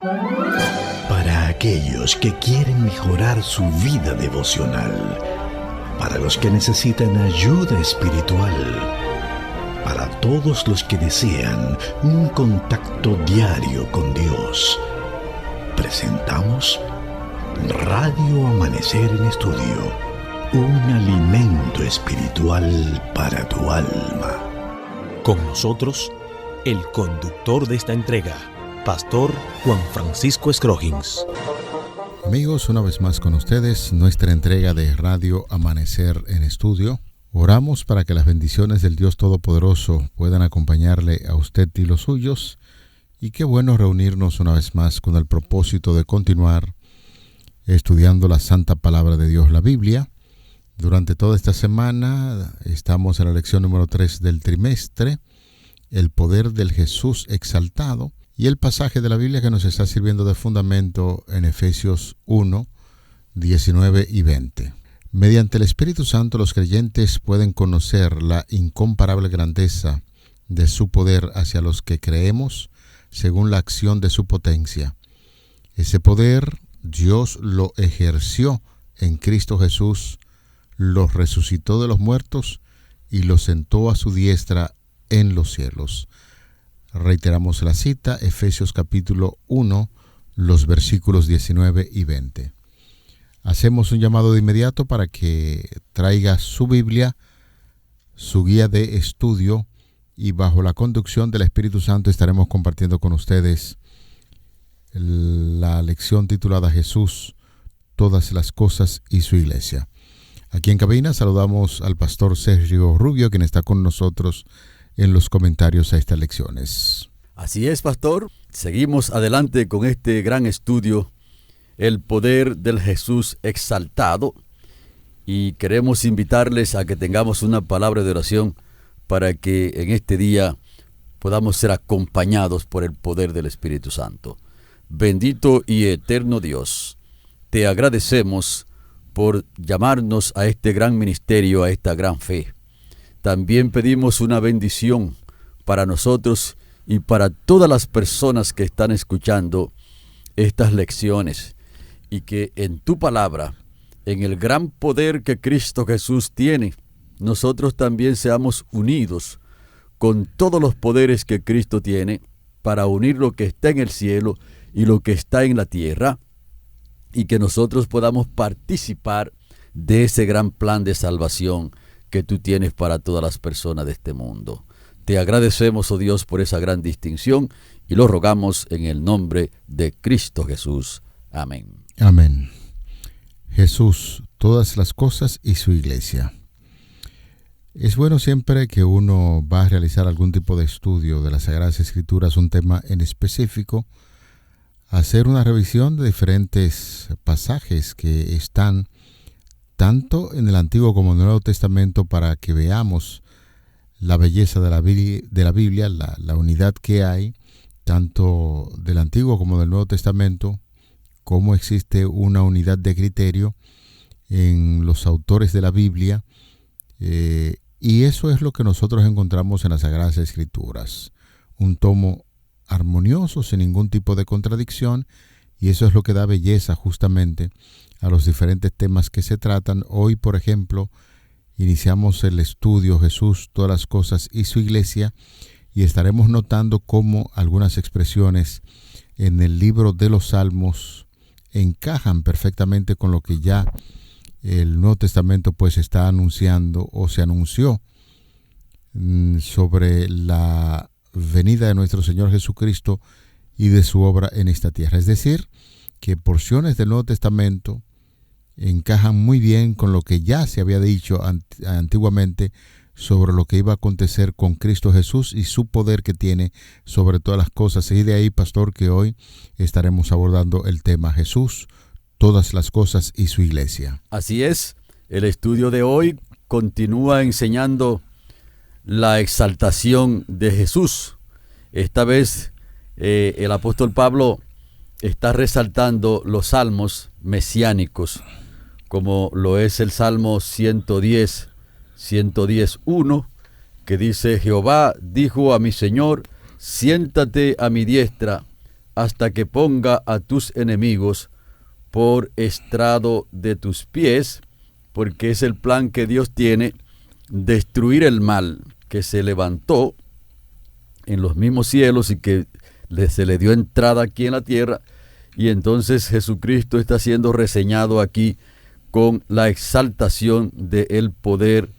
Para aquellos que quieren mejorar su vida devocional, para los que necesitan ayuda espiritual, para todos los que desean un contacto diario con Dios, presentamos Radio Amanecer en Estudio, un alimento espiritual para tu alma. Con nosotros, el conductor de esta entrega, Pastor Juan Francisco Scroggins. Amigos, una vez más con ustedes, nuestra entrega de Radio Amanecer en Estudio. Oramos para que las bendiciones del Dios Todopoderoso puedan acompañarle a usted y los suyos. Y qué bueno reunirnos una vez más con el propósito de continuar estudiando la Santa Palabra de Dios, la Biblia. Durante toda esta semana estamos en la lección número 3 del trimestre, el poder del Jesús exaltado, y el pasaje de la Biblia que nos está sirviendo de fundamento en Efesios 1, 19 y 20. Mediante el Espíritu Santo los creyentes pueden conocer la incomparable grandeza de su poder hacia los que creemos según la acción de su potencia. Ese poder Dios lo ejerció en Cristo Jesús, lo resucitó de los muertos y lo sentó a su diestra en los cielos. Reiteramos la cita, Efesios capítulo 1, los versículos 19 y 20. Hacemos un llamado de inmediato para que traiga su Biblia, su guía de estudio, y bajo la conducción del Espíritu Santo estaremos compartiendo con ustedes la lección titulada Jesús, todas las cosas y su iglesia. Aquí en cabina saludamos al pastor Sergio Rubio, quien está con nosotros en los comentarios a estas lecciones. Así es, pastor. Seguimos adelante con este gran estudio, el poder del Jesús exaltado, y queremos invitarles a que tengamos una palabra de oración para que en este día podamos ser acompañados por el poder del Espíritu Santo. Bendito y eterno Dios, te agradecemos por llamarnos a este gran ministerio, a esta gran fe. También pedimos una bendición para nosotros y para todas las personas que están escuchando estas lecciones, y que en tu palabra, en el gran poder que Cristo Jesús tiene, nosotros también seamos unidos con todos los poderes que Cristo tiene para unir lo que está en el cielo y lo que está en la tierra, y que nosotros podamos participar de ese gran plan de salvación que tú tienes para todas las personas de este mundo. Te agradecemos, oh Dios, por esa gran distinción, y lo rogamos en el nombre de Cristo Jesús. Amén. Amén. Jesús, todas las cosas y su iglesia. Es bueno siempre que uno va a realizar algún tipo de estudio de las Sagradas Escrituras, un tema en específico, hacer una revisión de diferentes pasajes que están tanto en el Antiguo como en el Nuevo Testamento, para que veamos la belleza de la Biblia, la unidad que hay, tanto del Antiguo como del Nuevo Testamento, cómo existe una unidad de criterio en los autores de la Biblia, y eso es lo que nosotros encontramos en las Sagradas Escrituras, un tomo armonioso, sin ningún tipo de contradicción, y eso es lo que da belleza justamente a los diferentes temas que se tratan. Hoy, por ejemplo, iniciamos el estudio Jesús, todas las cosas y su iglesia, y estaremos notando cómo algunas expresiones en el libro de los Salmos encajan perfectamente con lo que ya el Nuevo Testamento pues está anunciando, o se anunció sobre la venida de nuestro Señor Jesucristo y de su obra en esta tierra. Es decir, que porciones del Nuevo Testamento encajan muy bien con lo que ya se había dicho antiguamente sobre lo que iba a acontecer con Cristo Jesús y su poder que tiene sobre todas las cosas. Y de ahí, pastor, que hoy estaremos abordando el tema Jesús, todas las cosas y su iglesia. Así es, el estudio de hoy continúa enseñando la exaltación de Jesús. Esta vez el apóstol Pablo está resaltando los salmos mesiánicos, como lo es el Salmo 110:1, que dice: Jehová dijo a mi Señor, siéntate a mi diestra, hasta que ponga a tus enemigos por estrado de tus pies, porque es el plan que Dios tiene, destruir el mal que se levantó en los mismos cielos y que se le dio entrada aquí en la tierra. Y entonces Jesucristo está siendo reseñado aquí con la exaltación del poder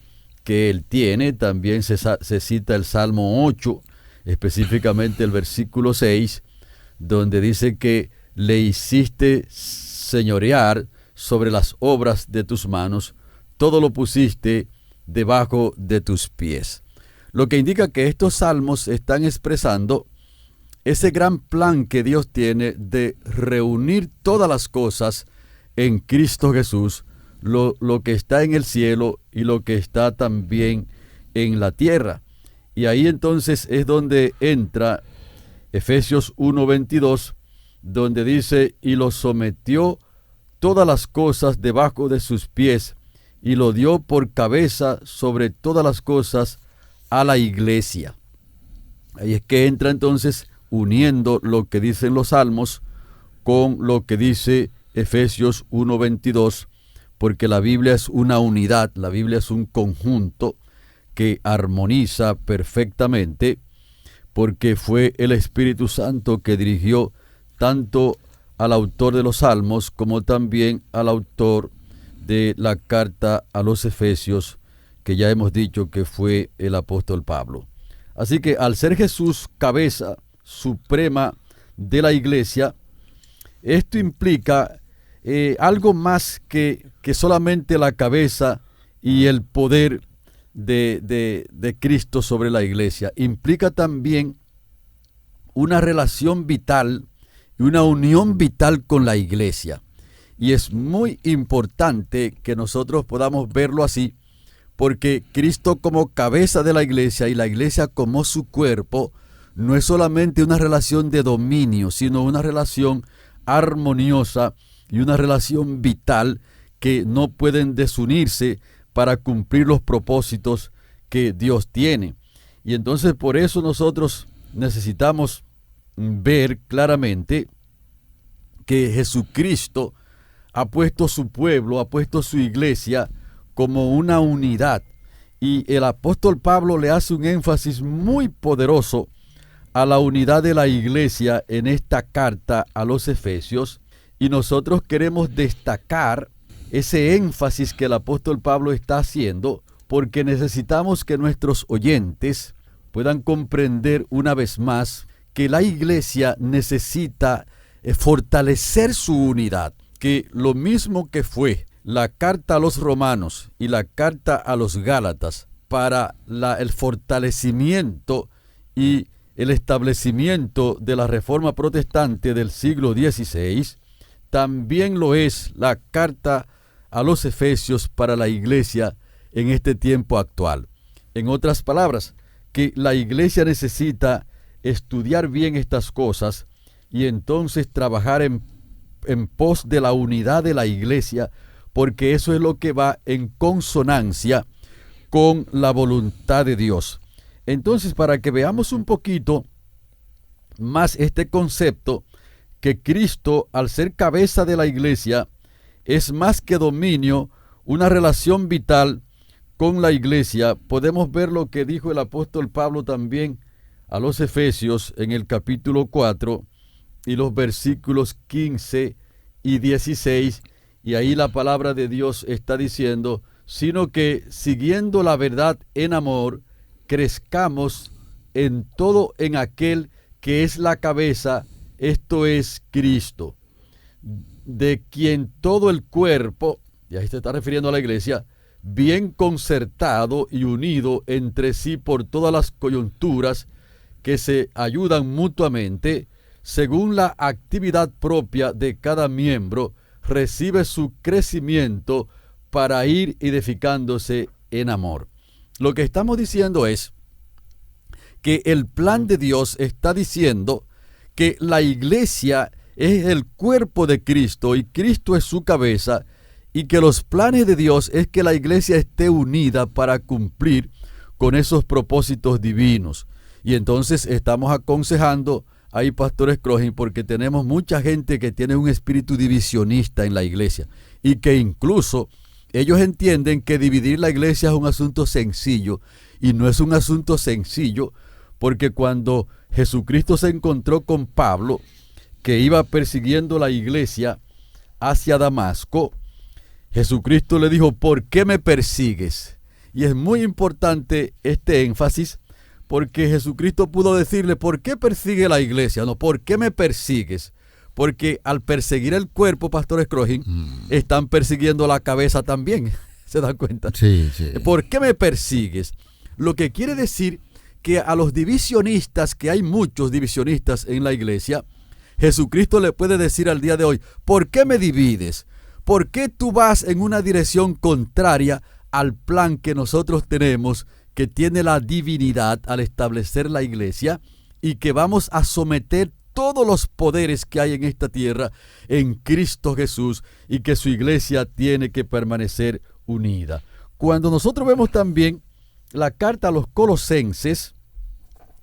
que Él tiene. También se cita el Salmo 8, específicamente el versículo 6, donde dice que le hiciste señorear sobre las obras de tus manos, todo lo pusiste debajo de tus pies. Lo que indica que estos salmos están expresando ese gran plan que Dios tiene de reunir todas las cosas en Cristo Jesús, lo que está en el cielo y lo que está también en la tierra. Y ahí entonces es donde entra Efesios 1:22, donde dice: y lo sometió todas las cosas debajo de sus pies, y lo dio por cabeza sobre todas las cosas a la iglesia. Ahí es que entra entonces uniendo lo que dicen los salmos con lo que dice Efesios 1:22, porque la Biblia es una unidad, la Biblia es un conjunto que armoniza perfectamente, porque fue el Espíritu Santo que dirigió tanto al autor de los salmos como también al autor de la carta a los Efesios, que ya hemos dicho que fue el apóstol Pablo. Así que al ser Jesús cabeza suprema de la iglesia, esto implica algo más que solamente la cabeza y el poder de Cristo sobre la iglesia. Implica también una relación vital y una unión vital con la iglesia. Y es muy importante que nosotros podamos verlo así, porque Cristo como cabeza de la iglesia y la iglesia como su cuerpo no es solamente una relación de dominio, sino una relación armoniosa y una relación vital que no pueden desunirse para cumplir los propósitos que Dios tiene. Y entonces por eso nosotros necesitamos ver claramente que Jesucristo ha puesto su pueblo, ha puesto su iglesia como una unidad. Y el apóstol Pablo le hace un énfasis muy poderoso a la unidad de la iglesia en esta carta a los Efesios. Y nosotros queremos destacar ese énfasis que el apóstol Pablo está haciendo, porque necesitamos que nuestros oyentes puedan comprender una vez más que la iglesia necesita fortalecer su unidad, que lo mismo que fue la carta a los romanos y la carta a los gálatas para el fortalecimiento y el establecimiento de la reforma protestante del siglo XVI, también lo es la carta a los Efesios para la iglesia en este tiempo actual. En otras palabras, que la iglesia necesita estudiar bien estas cosas y entonces trabajar en pos de la unidad de la iglesia, porque eso es lo que va en consonancia con la voluntad de Dios. Entonces, para que veamos un poquito más este concepto, que Cristo, al ser cabeza de la iglesia, es más que dominio, una relación vital con la iglesia, podemos ver lo que dijo el apóstol Pablo también a los Efesios en el capítulo 4 y los versículos 15 y 16, y ahí la palabra de Dios está diciendo: sino que siguiendo la verdad en amor, crezcamos en todo en aquel que es la cabeza, esto es Cristo, de quien todo el cuerpo, y ahí se está refiriendo a la iglesia, bien concertado y unido entre sí por todas las coyunturas que se ayudan mutuamente, según la actividad propia de cada miembro, recibe su crecimiento para ir edificándose en amor. Lo que estamos diciendo es que el plan de Dios está diciendo que la iglesia es el cuerpo de Cristo y Cristo es su cabeza, y que los planes de Dios es que la iglesia esté unida para cumplir con esos propósitos divinos. Y entonces estamos aconsejando ahí, Pastor Scrogin, porque tenemos mucha gente que tiene un espíritu divisionista en la iglesia y que incluso ellos entienden que dividir la iglesia es un asunto sencillo, y no es un asunto sencillo, porque cuando Jesucristo se encontró con Pablo, que iba persiguiendo la iglesia hacia Damasco, Jesucristo le dijo: ¿por qué me persigues? Y es muy importante este énfasis, porque Jesucristo pudo decirle: ¿por qué persigue la iglesia? No, ¿por qué me persigues? Porque al perseguir el cuerpo, Pastor Scrogin, están persiguiendo la cabeza también. ¿Se dan cuenta? Sí, sí. ¿Por qué me persigues? Lo que quiere decir que a los divisionistas, que hay muchos divisionistas en la iglesia, Jesucristo le puede decir al día de hoy: ¿por qué me divides? ¿Por qué tú vas en una dirección contraria al plan que nosotros tenemos, que tiene la divinidad al establecer la iglesia, y que vamos a someter todos los poderes que hay en esta tierra en Cristo Jesús, y que su iglesia tiene que permanecer unida? Cuando nosotros vemos también la carta a los Colosenses,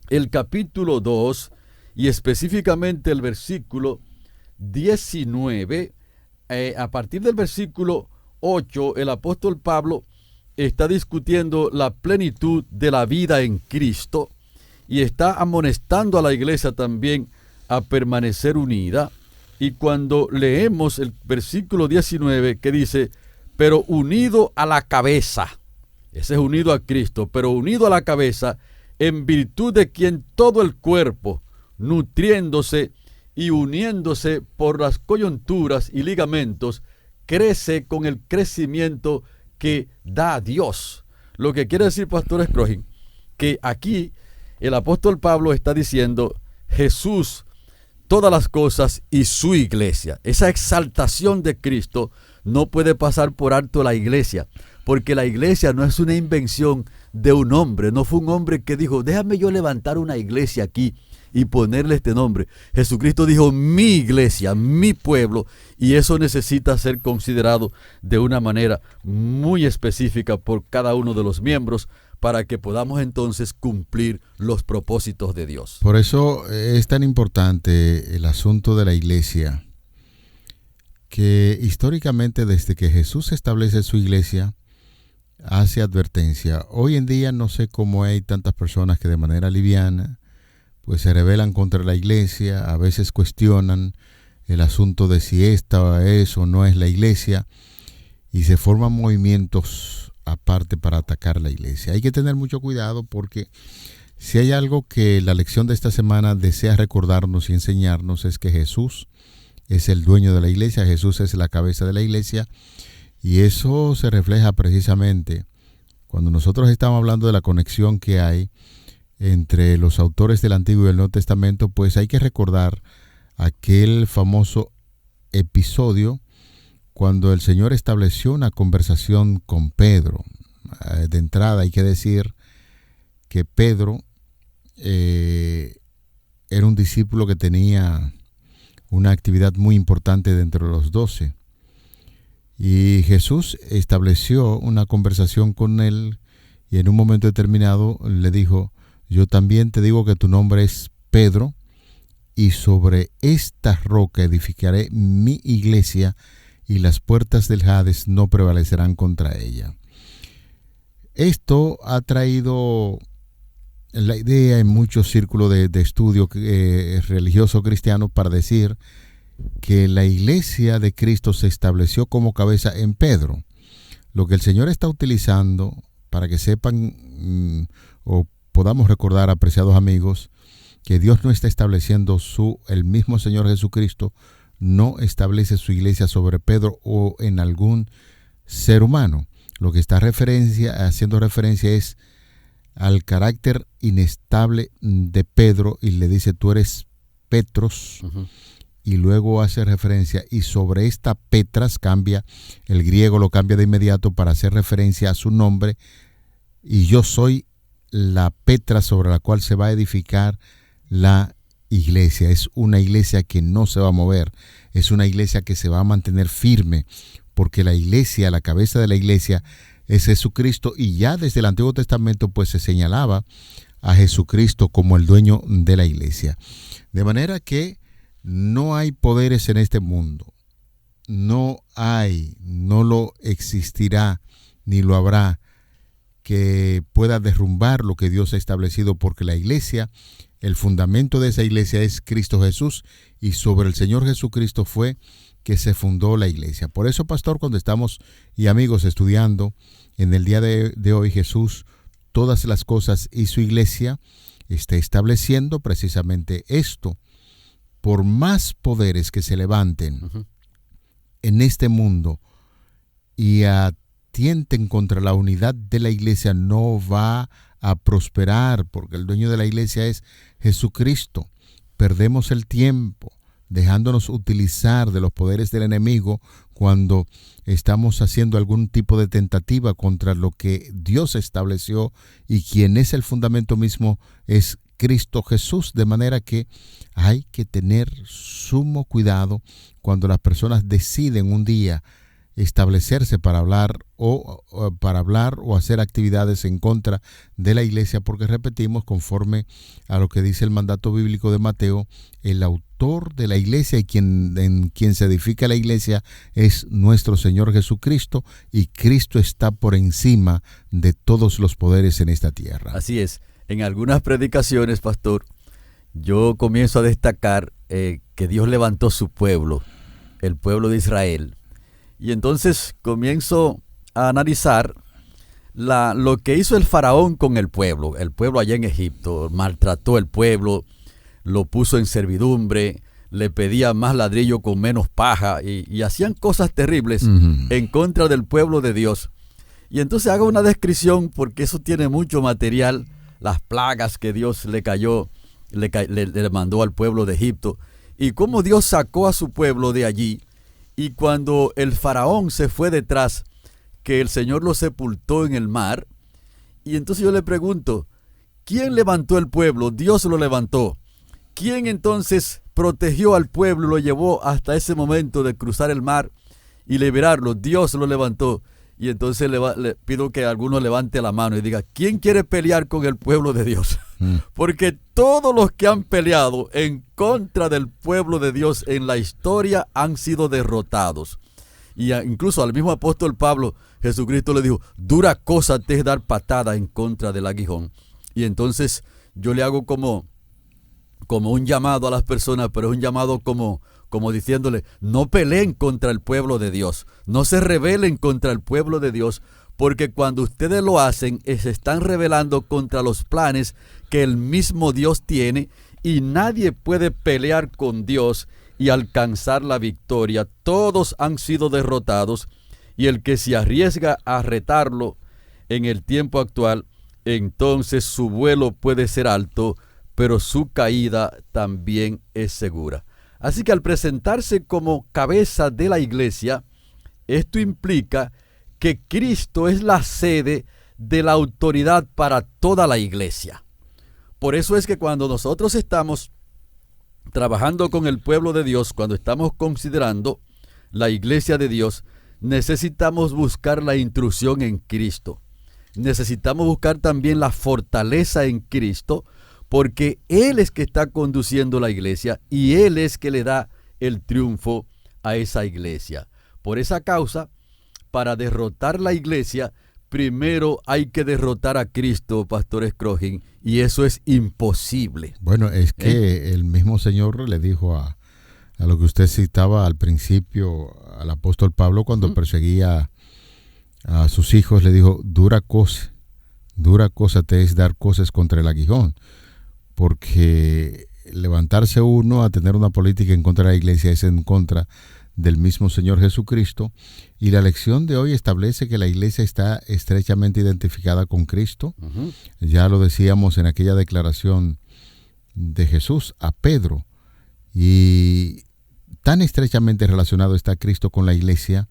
el capítulo 2, y específicamente el versículo 19, a partir del versículo 8, el apóstol Pablo está discutiendo la plenitud de la vida en Cristo, y está amonestando a la iglesia también a permanecer unida. Y cuando leemos el versículo 19, que dice: pero unido a la cabeza, ese es unido a Cristo, pero unido a la cabeza, en virtud de quien todo el cuerpo, nutriéndose y uniéndose por las coyunturas y ligamentos, crece con el crecimiento que da Dios. Lo que quiere decir, Pastor Scrogin, que aquí el apóstol Pablo está diciendo: Jesús, todas las cosas, y su iglesia. Esa exaltación de Cristo no puede pasar por alto la iglesia, porque la iglesia no es una invención de un hombre. No fue un hombre que dijo: déjame yo levantar una iglesia aquí y ponerle este nombre. Jesucristo dijo: mi iglesia, mi pueblo, y eso necesita ser considerado de una manera muy específica por cada uno de los miembros, para que podamos entonces cumplir los propósitos de Dios. Por eso es tan importante el asunto de la iglesia, que históricamente, desde que Jesús establece su iglesia, hace advertencia. Hoy en día no sé cómo hay tantas personas que de manera liviana pues se rebelan contra la iglesia, a veces cuestionan el asunto de si esta es o no es la iglesia, y se forman movimientos aparte para atacar la iglesia. Hay que tener mucho cuidado, porque si hay algo que la lección de esta semana desea recordarnos y enseñarnos, es que Jesús es el dueño de la iglesia, Jesús es la cabeza de la iglesia, y eso se refleja precisamente cuando nosotros estamos hablando de la conexión que hay entre los autores del Antiguo y el Nuevo Testamento. Pues hay que recordar aquel famoso episodio cuando el Señor estableció una conversación con Pedro. De entrada hay que decir que Pedro era un discípulo que tenía una actividad muy importante dentro de los 12. Y Jesús estableció una conversación con él, y en un momento determinado le dijo: yo también te digo que tu nombre es Pedro, y sobre esta roca edificaré mi iglesia, y las puertas del Hades no prevalecerán contra ella. Esto ha traído la idea en muchos círculos de estudio religioso cristiano para decir que la iglesia de Cristo se estableció como cabeza en Pedro. Lo que el Señor está utilizando, para que sepan o podamos recordar, apreciados amigos, que Dios no está estableciendo el mismo Señor Jesucristo no establece su iglesia sobre Pedro o en algún ser humano. Lo que está haciendo referencia es al carácter inestable de Pedro, y le dice: tú eres Petros. Y luego hace referencia, y sobre esta Petras, cambia, el griego lo cambia de inmediato para hacer referencia a su nombre, y yo soy la Petra sobre la cual se va a edificar la iglesia. Es una iglesia que no se va a mover, es una iglesia que se va a mantener firme, porque la iglesia, la cabeza de la iglesia es Jesucristo, y ya desde el Antiguo Testamento pues se señalaba a Jesucristo como el dueño de la iglesia. De manera que no hay poderes en este mundo. No lo existirá, ni lo habrá, que pueda derrumbar lo que Dios ha establecido, porque la iglesia, el fundamento de esa iglesia es Cristo Jesús, y sobre el Señor Jesucristo fue que se fundó la iglesia. Por eso, pastor, cuando estamos y amigos estudiando en el día de hoy, Jesús, todas las cosas y su iglesia, está estableciendo precisamente esto. Por más poderes que se levanten en este mundo y atienten contra la unidad de la iglesia, no va a prosperar, porque el dueño de la iglesia es Jesucristo. Perdemos el tiempo dejándonos utilizar de los poderes del enemigo cuando estamos haciendo algún tipo de tentativa contra lo que Dios estableció, y quien es el fundamento mismo es Cristo Jesús. De manera que hay que tener sumo cuidado cuando las personas deciden un día establecerse para hablar o hacer actividades en contra de la iglesia, porque repetimos, conforme a lo que dice el mandato bíblico de Mateo, el autor de la iglesia y en quien se edifica la iglesia es nuestro Señor Jesucristo, y Cristo está por encima de todos los poderes en esta tierra. Así es. En algunas predicaciones, pastor, yo comienzo a destacar que Dios levantó su pueblo, el pueblo de Israel. Y entonces comienzo a analizar lo que hizo el faraón con el pueblo allá en Egipto. Maltrató el pueblo, lo puso en servidumbre, le pedía más ladrillo con menos paja, y hacían cosas terribles en contra del pueblo de Dios. Y entonces hago una descripción, porque eso tiene mucho material, las plagas que Dios le mandó al pueblo de Egipto, y cómo Dios sacó a su pueblo de allí. Y cuando el faraón se fue detrás, que el Señor lo sepultó en el mar. Y entonces yo le pregunto, ¿quién levantó el pueblo? Dios lo levantó. ¿Quién entonces protegió al pueblo y lo llevó hasta ese momento de cruzar el mar y liberarlo? Dios lo levantó. Y entonces le pido que alguno levante la mano y diga, ¿quién quiere pelear con el pueblo de Dios? Porque todos los que han peleado en contra del pueblo de Dios en la historia han sido derrotados. Y incluso al mismo apóstol Pablo, Jesucristo le dijo, dura cosa te es dar patada en contra del aguijón. Y entonces yo le hago como un llamado a las personas, pero es un llamado como diciéndole, no peleen contra el pueblo de Dios, no se rebelen contra el pueblo de Dios, porque cuando ustedes lo hacen, se están rebelando contra los planes que el mismo Dios tiene, y nadie puede pelear con Dios y alcanzar la victoria. Todos han sido derrotados, y el que se arriesga a retarlo en el tiempo actual, entonces su vuelo puede ser alto, pero su caída también es segura. Así que al presentarse como cabeza de la iglesia, esto implica que Cristo es la sede de la autoridad para toda la iglesia. Por eso es que cuando nosotros estamos trabajando con el pueblo de Dios, cuando estamos considerando la iglesia de Dios, necesitamos buscar la instrucción en Cristo. Necesitamos buscar también la fortaleza en Cristo, porque Él es que está conduciendo la iglesia y Él es que le da el triunfo a esa iglesia. Por esa causa, para derrotar la iglesia, primero hay que derrotar a Cristo, Pastor Scrogin, y eso es imposible. Bueno, es que el mismo Señor le dijo a lo que usted citaba al principio, al apóstol Pablo, cuando perseguía a sus hijos, le dijo, dura cosa te es dar cosas contra el aguijón. Porque levantarse uno a tener una política en contra de la iglesia es en contra del mismo Señor Jesucristo. Y la lección de hoy establece que la iglesia está estrechamente identificada con Cristo. Ya lo decíamos en aquella declaración de Jesús a Pedro. Y tan estrechamente relacionado está Cristo con la iglesia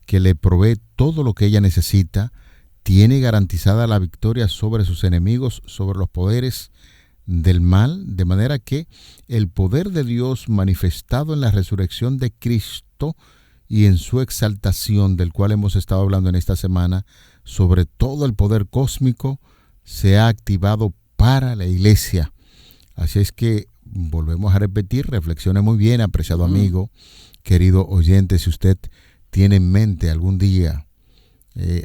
que le provee todo lo que ella necesita. Tiene garantizada la victoria sobre sus enemigos, sobre los poderes del mal, de manera que el poder de Dios manifestado en la resurrección de Cristo y en su exaltación, del cual hemos estado hablando en esta semana, sobre todo el poder cósmico, se ha activado para la iglesia. Así es que volvemos a repetir, reflexione muy bien, apreciado amigo, querido oyente, si usted tiene en mente algún día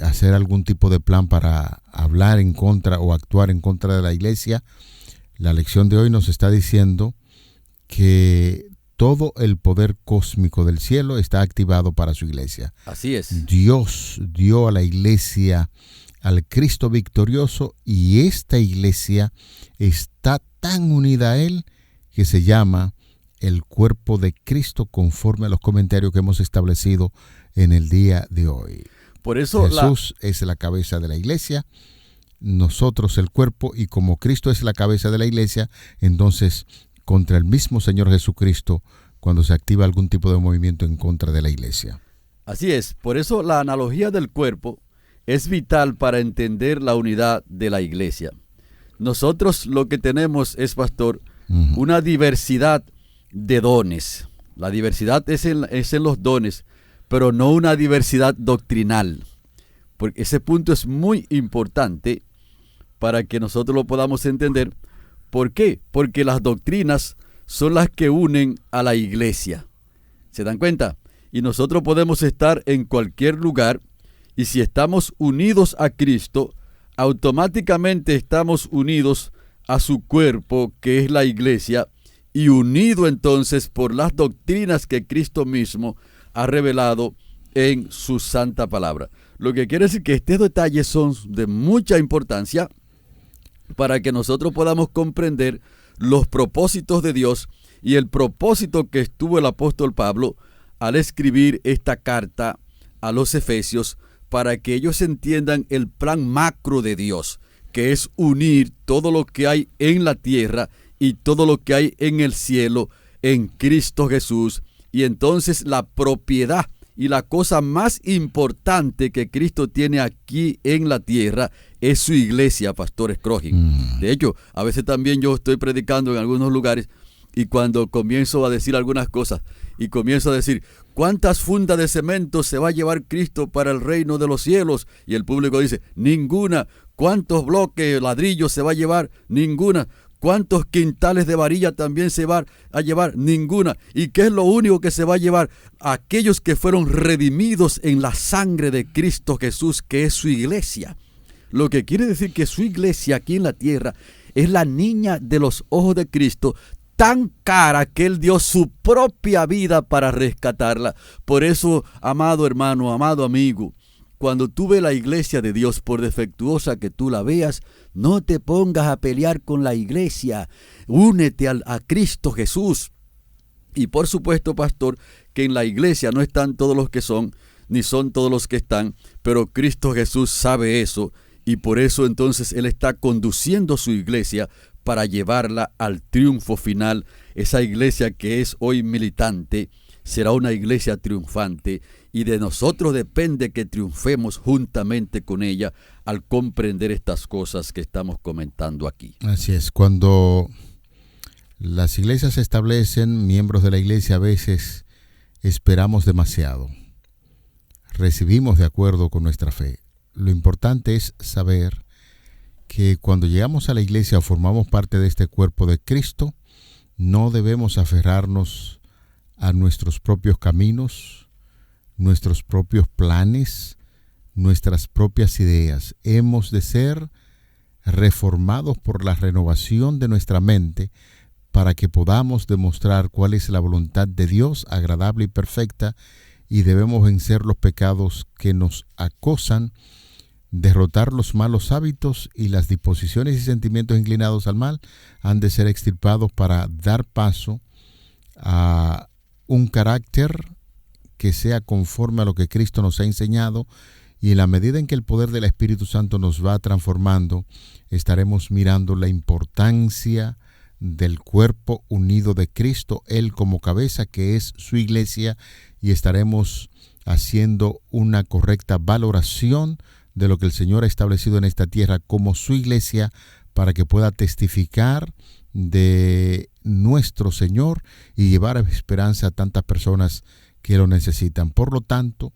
hacer algún tipo de plan para hablar en contra o actuar en contra de la iglesia, la lección de hoy nos está diciendo que todo el poder cósmico del cielo está activado para su iglesia. Así es. Dios dio a la iglesia al Cristo victorioso y esta iglesia está tan unida a Él que se llama el cuerpo de Cristo conforme a los comentarios que hemos establecido en el día de hoy. Por eso Jesús es la cabeza de la iglesia, nosotros el cuerpo, y como Cristo es la cabeza de la iglesia, entonces contra el mismo Señor Jesucristo cuando se activa algún tipo de movimiento en contra de la iglesia. Así es, por eso la analogía del cuerpo es vital para entender la unidad de la iglesia. Nosotros lo que tenemos es, pastor, una diversidad de dones. La diversidad es en los dones, pero no una diversidad doctrinal. Porque ese punto es muy importante para que nosotros lo podamos entender. ¿Por qué? Porque las doctrinas son las que unen a la iglesia. ¿Se dan cuenta? Y nosotros podemos estar en cualquier lugar, y si estamos unidos a Cristo, automáticamente estamos unidos a su cuerpo, que es la iglesia, y unido entonces por las doctrinas que Cristo mismo ha revelado en su santa palabra. Lo que quiere decir que estos detalles son de mucha importancia para que nosotros podamos comprender los propósitos de Dios y el propósito que tuvo el apóstol Pablo al escribir esta carta a los Efesios, para que ellos entiendan el plan macro de Dios, que es unir todo lo que hay en la tierra y todo lo que hay en el cielo en Cristo Jesús. Y entonces la propiedad y la cosa más importante que Cristo tiene aquí en la tierra es su iglesia, Pastor Scrogin. De hecho, a veces también yo estoy predicando en algunos lugares, y cuando comienzo a decir algunas cosas y comienzo a decir, ¿cuántas fundas de cemento se va a llevar Cristo para el reino de los cielos? Y el público dice, ninguna. ¿Cuántos bloques, ladrillos se va a llevar? Ninguna. ¿Cuántos quintales de varilla también se va a llevar? Ninguna. ¿Y qué es lo único que se va a llevar? Aquellos que fueron redimidos en la sangre de Cristo Jesús, que es su iglesia. Lo que quiere decir que su iglesia aquí en la tierra es la niña de los ojos de Cristo, tan cara que Él dio su propia vida para rescatarla. Por eso, amado hermano, amado amigo, cuando tú ves la iglesia de Dios, por defectuosa que tú la veas, no te pongas a pelear con la iglesia. Únete a Cristo Jesús. Y por supuesto, pastor, que en la iglesia no están todos los que son, ni son todos los que están, pero Cristo Jesús sabe eso, y por eso entonces Él está conduciendo su iglesia para llevarla al triunfo final. Esa iglesia que es hoy militante será una iglesia triunfante, y de nosotros depende que triunfemos juntamente con ella al comprender estas cosas que estamos comentando aquí. Así es, cuando las iglesias se establecen, miembros de la iglesia a veces esperamos demasiado, recibimos de acuerdo con nuestra fe. Lo importante es saber que cuando llegamos a la iglesia o formamos parte de este cuerpo de Cristo, no debemos aferrarnos a nuestros propios caminos, nuestros propios planes, nuestras propias ideas. Hemos de ser reformados por la renovación de nuestra mente para que podamos demostrar cuál es la voluntad de Dios, agradable y perfecta, y debemos vencer los pecados que nos acosan, derrotar los malos hábitos, y las disposiciones y sentimientos inclinados al mal han de ser extirpados para dar paso a un carácter que sea conforme a lo que Cristo nos ha enseñado, y en la medida en que el poder del Espíritu Santo nos va transformando, estaremos mirando la importancia del cuerpo unido de Cristo, Él como cabeza, que es su iglesia, y estaremos haciendo una correcta valoración de lo que el Señor ha establecido en esta tierra como su iglesia, para que pueda testificar de nuestro Señor y llevar a esperanza a tantas personas que lo necesitan. Por lo tanto,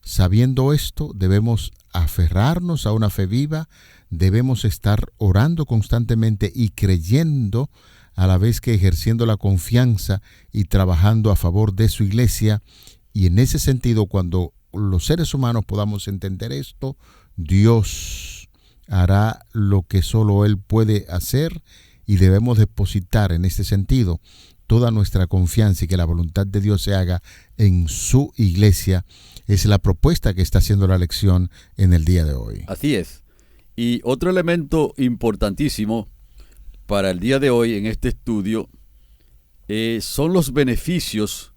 sabiendo esto, debemos aferrarnos a una fe viva, debemos estar orando constantemente y creyendo, a la vez que ejerciendo la confianza y trabajando a favor de su iglesia. Y en ese sentido, cuando los seres humanos podamos entender esto, Dios hará lo que solo Él puede hacer, y debemos depositar en este sentido toda nuestra confianza y que la voluntad de Dios se haga en su iglesia. Es la propuesta que está haciendo la lección en el día de hoy. Así es. Y otro elemento importantísimo para el día de hoy en este estudio son los beneficios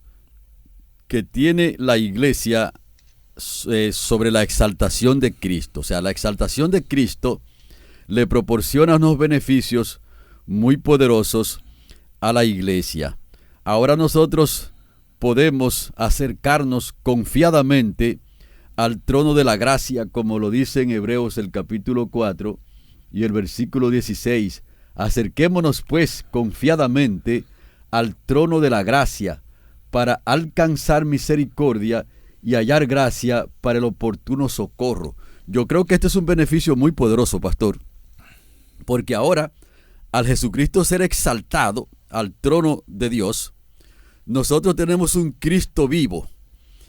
que tiene la iglesia sobre la exaltación de Cristo. O sea, la exaltación de Cristo le proporciona unos beneficios muy poderosos a la iglesia. Ahora nosotros podemos acercarnos confiadamente al trono de la gracia, como lo dice en Hebreos el capítulo 4 y el versículo 16. Acerquémonos pues confiadamente al trono de la gracia para alcanzar misericordia y hallar gracia para el oportuno socorro. Yo creo que este es un beneficio muy poderoso, pastor, porque ahora, al Jesucristo ser exaltado al trono de Dios, nosotros tenemos un Cristo vivo,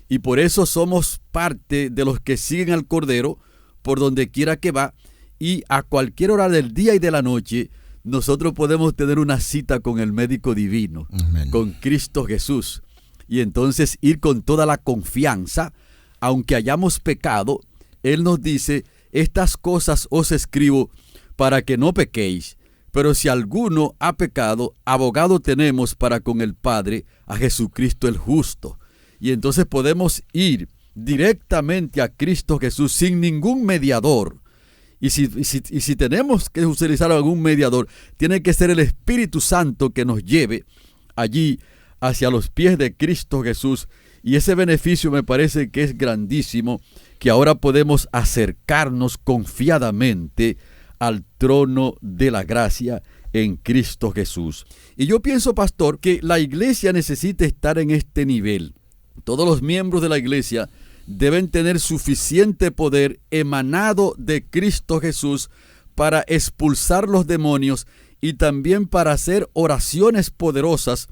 y por eso somos parte de los que siguen al Cordero por donde quiera que va, y a cualquier hora del día y de la noche nosotros podemos tener una cita con el médico divino, Amén, con Cristo Jesús, y entonces ir con toda la confianza. Aunque hayamos pecado, Él nos dice: estas cosas os escribo para que no pequéis. Pero si alguno ha pecado, abogado tenemos para con el Padre, a Jesucristo el justo. Y entonces podemos ir directamente a Cristo Jesús sin ningún mediador. Y si tenemos que utilizar algún mediador, tiene que ser el Espíritu Santo que nos lleve allí hacia los pies de Cristo Jesús. Y ese beneficio me parece que es grandísimo, que ahora podemos acercarnos confiadamente al trono de la gracia en Cristo Jesús. Y yo pienso, pastor, que la iglesia necesita estar en este nivel. Todos los miembros de la iglesia deben tener suficiente poder emanado de Cristo Jesús para expulsar los demonios y también para hacer oraciones poderosas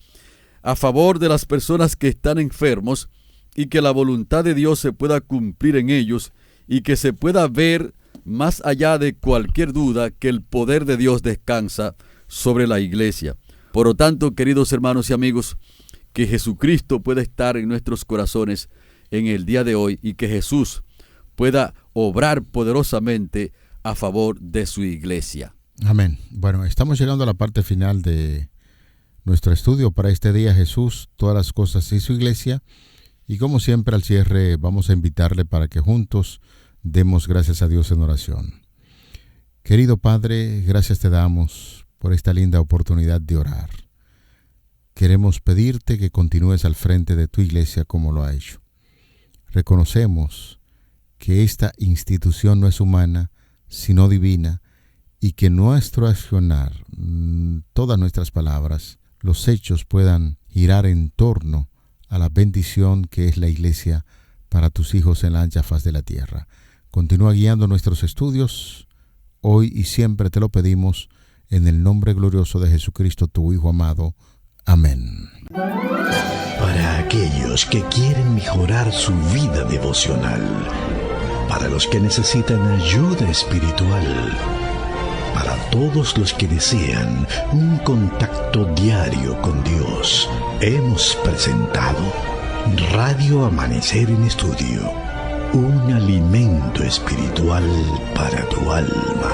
a favor de las personas que están enfermos, y que la voluntad de Dios se pueda cumplir en ellos y que se pueda ver más allá de cualquier duda que el poder de Dios descansa sobre la iglesia. Por lo tanto, queridos hermanos y amigos, que Jesucristo pueda estar en nuestros corazones en el día de hoy, y que Jesús pueda obrar poderosamente a favor de su iglesia. Amén. Bueno, estamos llegando a la parte final de nuestro estudio para este día. Jesús, todas las cosas y su iglesia. Y como siempre, al cierre vamos a invitarle para que juntos demos gracias a Dios en oración. Querido Padre, gracias te damos por esta linda oportunidad de orar. Queremos pedirte que continúes al frente de tu iglesia como lo ha hecho. Reconocemos que esta institución no es humana, sino divina, y que nuestro accionar, todas nuestras palabras, los hechos puedan girar en torno a la bendición que es la iglesia para tus hijos en la ancha faz de la tierra. Continúa guiando nuestros estudios, hoy y siempre te lo pedimos, en el nombre glorioso de Jesucristo, tu Hijo amado. Amén. Para aquellos que quieren mejorar su vida devocional, para los que necesitan ayuda espiritual, para todos los que desean un contacto diario con Dios, hemos presentado Radio Amanecer en Estudio, un alimento espiritual para tu alma.